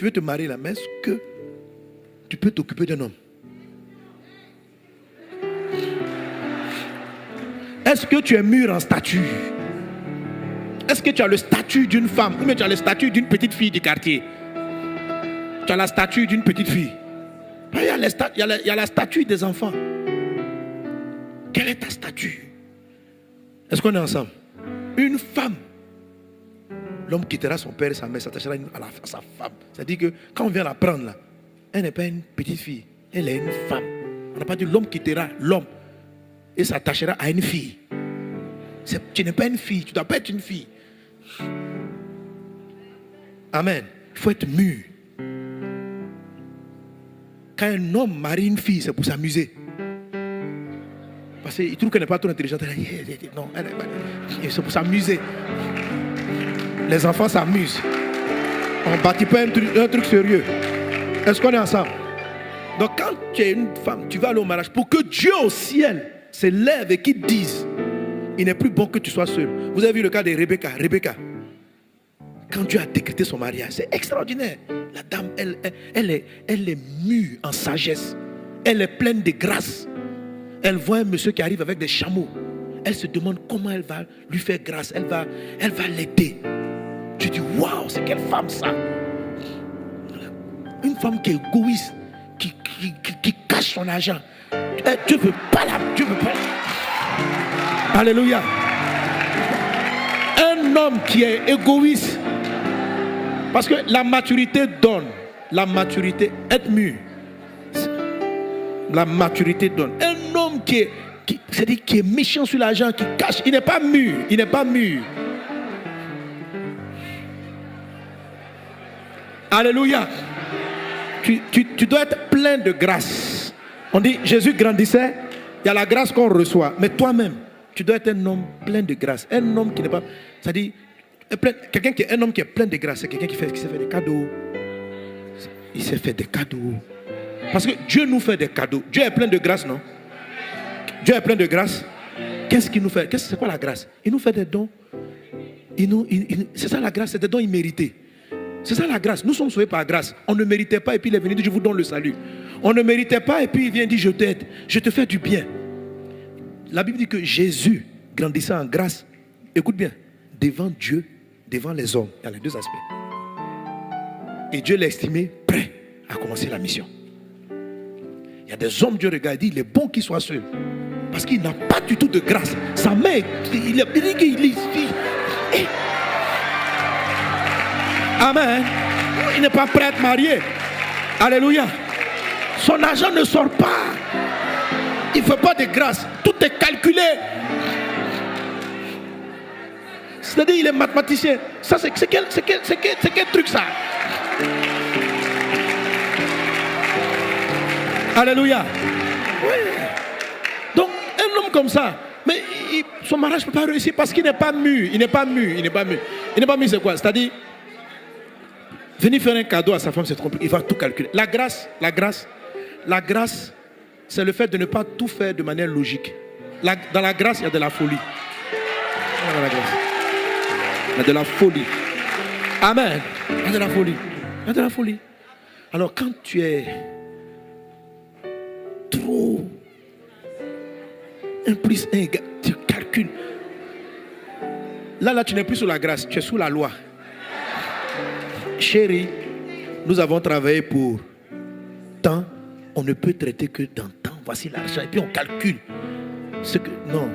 tu veux te marier là, mais est-ce que tu peux t'occuper d'un homme? Est-ce que tu es mûr en statut? Est-ce que tu as le statut d'une femme ou bien tu as le statut d'une petite fille du quartier? Tu as la statue d'une petite fille. Il y a la statue des enfants. Quelle est ta statue? Est-ce qu'on est ensemble? Une femme. L'homme quittera son père et sa mère, s'attachera à sa femme. C'est-à-dire que quand on vient la prendre là, elle n'est pas une petite fille, elle est une femme. On n'a pas dit l'homme quittera l'homme et s'attachera à une fille. Tu n'es pas une fille, tu ne dois pas être une fille. Amen. Il faut être mûr. Quand un homme marie une fille, c'est pour s'amuser. Parce qu'il trouve qu'elle n'est pas trop intelligente. Non, c'est pour s'amuser. Les enfants s'amusent. On ne bâtit pas un truc sérieux. Est-ce qu'on est ensemble? Donc quand tu es une femme, tu vas aller au mariage pour que Dieu au ciel se lève et qu'il dise: il n'est plus bon que tu sois seul. Vous avez vu le cas de Rebecca. Quand Dieu a décrété son mariage, c'est extraordinaire. La dame, elle est mûre en sagesse. Elle est pleine de grâce. Elle voit un monsieur qui arrive avec des chameaux. Elle se demande comment elle va lui faire grâce. Elle va l'aider. Tu dis: waouh, c'est quelle femme ça? Une femme qui est égoïste, qui cache son argent. Dieu ne veut pas la. Alléluia. Un homme qui est égoïste. Parce que la maturité donne. La maturité, être mûr. La maturité donne. Un homme qui est méchant sur l'argent, qui cache, il n'est pas mûr. Il n'est pas mûr. Alléluia. Tu dois être plein de grâce. On dit Jésus grandissait, il y a la grâce qu'on reçoit. Mais toi-même, tu dois être un homme plein de grâce. Un homme qui n'est pas. C'est-à-dire, un homme qui est plein de grâce, c'est quelqu'un qui sait faire des cadeaux. Il sait faire des cadeaux. Parce que Dieu nous fait des cadeaux. Dieu est plein de grâce, non? Dieu est plein de grâce. Qu'est-ce qu'il nous fait? C'est quoi la grâce? Il nous fait des dons. C'est ça la grâce, c'est des dons immérités. C'est ça la grâce. Nous sommes sauvés par grâce. On ne méritait pas et puis il est venu dire: je vous donne le salut. On ne méritait pas et puis il vient dire: je t'aide, je te fais du bien. La Bible dit que Jésus grandissait en grâce. Écoute bien, devant Dieu, devant les hommes. Il y a les deux aspects. Et Dieu l'a estimé prêt à commencer la mission. Il y a des hommes, Dieu regarde, il est bon qu'il soit seul. Parce qu'il n'a pas du tout de grâce. Sa mère, Amen. Il n'est pas prêt à être marié. Alléluia. Son argent ne sort pas. Il ne fait pas de grâce. Tout est calculé. C'est-à-dire, il est mathématicien. Ça, c'est quel truc ça? Alléluia. Oui. Donc, un homme comme ça, mais son mariage ne peut pas réussir parce qu'il n'est pas mûr. Il n'est pas mûr. C'est quoi? C'est-à-dire, venir faire un cadeau à sa femme, c'est trop compliqué. Il va tout calculer. La grâce, c'est le fait de ne pas tout faire de manière logique. Dans la grâce, il y a de la folie. Il y a de la folie. Amen. Il y a de la folie. Alors, quand tu es trop 1 plus 1 égale, tu calcules. Là, tu n'es plus sous la grâce, tu es sous la loi. Chérie, nous avons travaillé pour tant, on ne peut traiter que dans tant. Voici l'argent. Et puis on calcule. Non.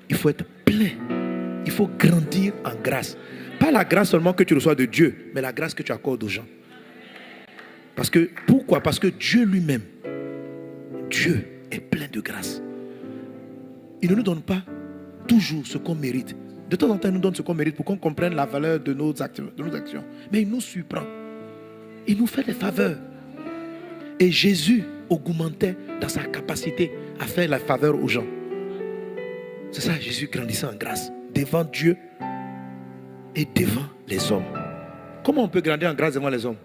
Il faut être plein. Il faut grandir en grâce. Pas la grâce seulement que tu reçois de Dieu, mais la grâce que tu accordes aux gens. Pourquoi? Parce que Dieu lui-même, Dieu est plein de grâce. Il ne nous donne pas toujours ce qu'on mérite. De temps en temps, il nous donne ce qu'on mérite pour qu'on comprenne la valeur de nos actions. Mais il nous surprend. Il nous fait des faveurs. Et Jésus augmentait dans sa capacité à faire la faveur aux gens. C'est ça, Jésus grandissait en grâce. Devant Dieu et devant les hommes. Comment on peut grandir en grâce devant les hommes?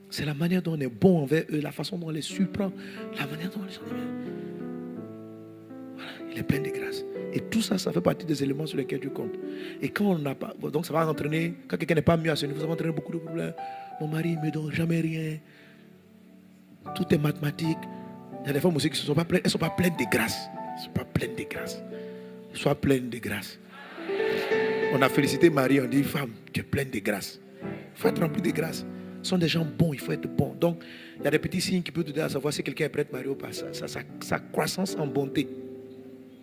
C'est la manière dont on est bon envers eux, la façon dont on les surprend, la manière dont on les... Voilà, il est plein de grâce. Et tout ça, ça fait partie des éléments sur lesquels Dieu compte. Et quand on n'a pas, donc ça va entraîner, quand quelqu'un n'est pas mieux à ce niveau, ça va entraîner beaucoup de problèmes. Mon mari ne me donne jamais rien. Tout est mathématique. Il y a des femmes aussi qui ne sont pas pleines, elles ne sont pas pleines de grâce. Elles ne sont pas pleines de grâce. Sois pleine de grâce. On a félicité Marie, on dit, femme, tu es pleine de grâce. Il faut être rempli de grâce. Ce sont des gens bons, il faut être bon. Donc, il y a des petits signes qui peuvent te dire à savoir si quelqu'un est prêt à marier ou pas. Sa croissance en bonté.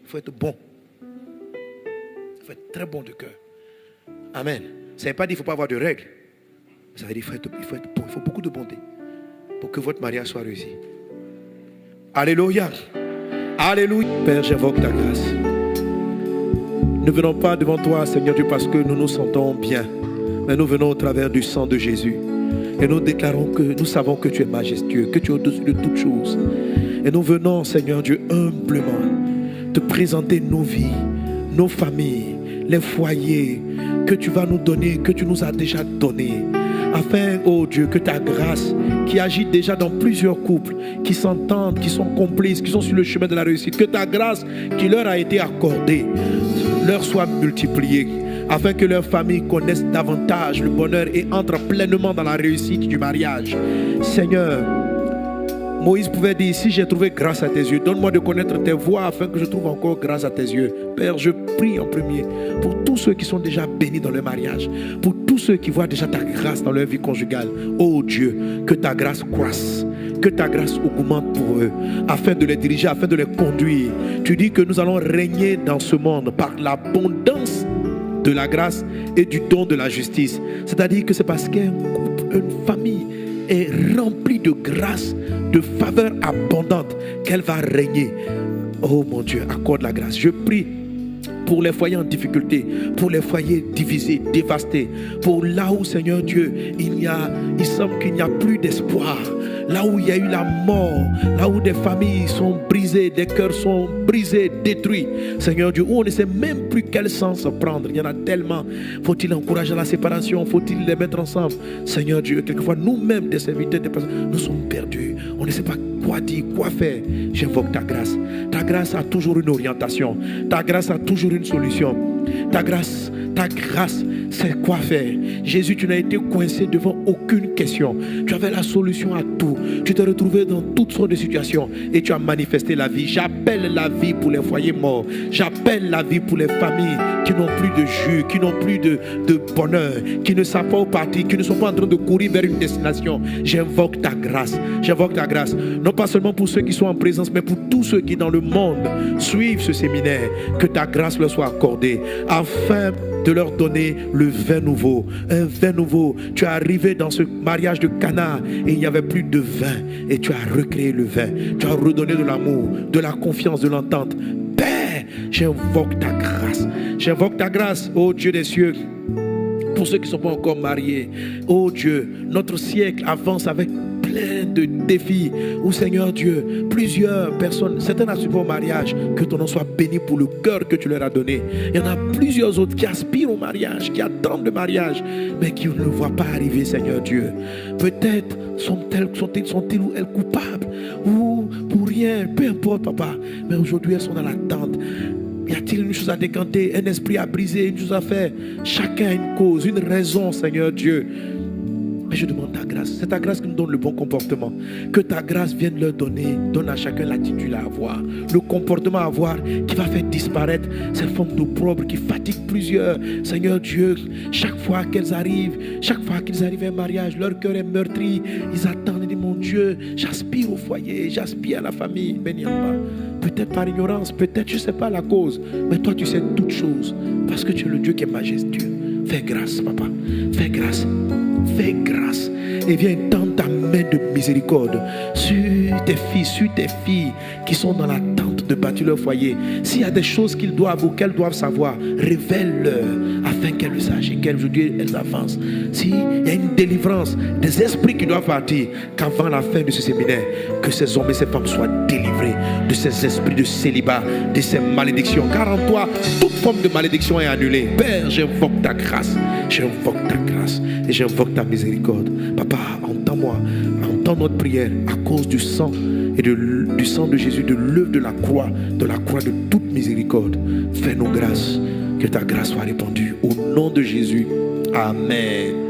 Il faut être bon. Il faut être très bon de cœur. Amen. Ça ne veut pas dire qu'il ne faut pas avoir de règles. Ça veut dire qu'il faut être bon. Il faut beaucoup de bonté pour que votre mariage soit réussi. Alléluia. Alléluia. Père, j'invoque ta grâce. Ne venons pas devant toi, Seigneur Dieu, parce que nous nous sentons bien. Mais nous venons au travers du sang de Jésus. Et nous déclarons que nous savons que tu es majestueux, que tu es au-dessus de toutes choses. Et nous venons, Seigneur Dieu, humblement te présenter nos vies, nos familles, les foyers que tu vas nous donner, que tu nous as déjà donnés. Afin, oh Dieu, que ta grâce qui agit déjà dans plusieurs couples, qui s'entendent, qui sont complices, qui sont sur le chemin de la réussite, que ta grâce qui leur a été accordée leur soit multipliée, afin que leur famille connaisse davantage le bonheur et entre pleinement dans la réussite du mariage. Seigneur, Moïse pouvait dire, si j'ai trouvé grâce à tes yeux, donne-moi de connaître tes voies afin que je trouve encore grâce à tes yeux. Père, je prie en premier pour tous ceux qui sont déjà bénis dans leur mariage, pour tous ceux qui voient déjà ta grâce dans leur vie conjugale. Oh Dieu, que ta grâce croisse, que ta grâce augmente pour eux, afin de les diriger, afin de les conduire. Tu dis que nous allons régner dans ce monde par l'abondance de la grâce et du don de la justice. C'est-à-dire que c'est parce qu'un couple, une famille est remplie de grâce, de faveur abondante qu'elle va régner. Oh mon Dieu, accorde la grâce. Je prie pour les foyers en difficulté, pour les foyers divisés, dévastés, pour là où, Seigneur Dieu, il semble qu'il n'y a plus d'espoir, là où il y a eu la mort, là où des familles sont brisées, des cœurs sont brisés, détruits, Seigneur Dieu, où on ne sait même plus quel sens prendre. Il y en a tellement. Faut-il encourager la séparation? Faut-il les mettre ensemble? Seigneur Dieu, quelquefois nous-mêmes, des serviteurs, des personnes, nous sommes perdus. On ne sait pas quoi dire, quoi faire. J'invoque ta grâce. Ta grâce a toujours une orientation. Ta grâce a toujours une solution. Ta grâce, c'est quoi faire. Jésus, tu n'as été coincé devant aucune question. Tu avais la solution à tout. Tu t'es retrouvé dans toutes sortes de situations et tu as manifesté la vie. J'appelle la vie pour les foyers morts. J'appelle la vie pour les familles qui n'ont plus de jus, qui n'ont plus de bonheur, qui ne savent pas où partir, qui ne sont pas en train de courir vers une destination. J'invoque ta grâce. J'invoque ta grâce. Non pas seulement pour ceux qui sont en présence, mais pour tous ceux qui dans le monde suivent ce séminaire. Que ta grâce leur soit accordée afin de leur donner le vin nouveau. Un vin nouveau. Tu es arrivé dans ce mariage de Cana et il n'y avait plus de vin. Et tu as recréé le vin. Tu as redonné de l'amour, de la confiance, de l'entente. Père, j'invoque ta grâce. J'invoque ta grâce, ô Dieu des cieux. Pour ceux qui ne sont pas encore mariés, ô Dieu, notre siècle avance avec plein de défis où, Seigneur Dieu, plusieurs personnes, certains n'aspirent pas au mariage, que ton nom soit béni pour le cœur que tu leur as donné. Il y en a plusieurs autres qui aspirent au mariage, qui attendent le mariage, mais qui ne le voient pas arriver, Seigneur Dieu. Peut-être sont-ils ou elles coupables, ou pour rien, peu importe, papa, mais aujourd'hui elles sont dans l'attente. Y a-t-il une chose à décanter, un esprit à briser, une chose à faire? Chacun a une cause, une raison, Seigneur Dieu. Mais je demande ta grâce. C'est ta grâce qui nous donne le bon comportement. Que ta grâce vienne leur donne à chacun l'attitude à avoir, le comportement à avoir qui va faire disparaître cette forme d'opprobre qui fatigue plusieurs. Seigneur Dieu, chaque fois qu'ils arrivent à un mariage, leur cœur est meurtri. Ils attendent et disent, mon Dieu, j'aspire au foyer, j'aspire à la famille. Bénis-moi. Peut-être par ignorance, peut-être je ne sais pas la cause, mais toi tu sais toutes choses parce que tu es le Dieu qui est majestueux. Fais grâce, papa. Fais grâce. Fais grâce et viens tendre ta main de miséricorde sur tes fils, sur tes filles qui sont dans l'attente de bâtir leur foyer. S'il y a des choses qu'ils doivent ou qu'elles doivent savoir, révèle-leur afin qu'elles le sachent et qu'aujourd'hui elles avancent. S'il y a une délivrance des esprits qui doivent partir, qu'avant la fin de ce séminaire, que ces hommes et ces femmes soient délivrés de ces esprits de célibat, de ces malédictions. Car en toi, toute forme de malédiction est annulée. Père, j'invoque ta grâce. J'invoque ta grâce et j'invoque ta miséricorde. Papa, entends-moi, entends notre prière à cause du sang et du sang de Jésus, de l'œuvre de la croix de toute miséricorde. Fais-nous grâce, que ta grâce soit répandue. Au nom de Jésus. Amen.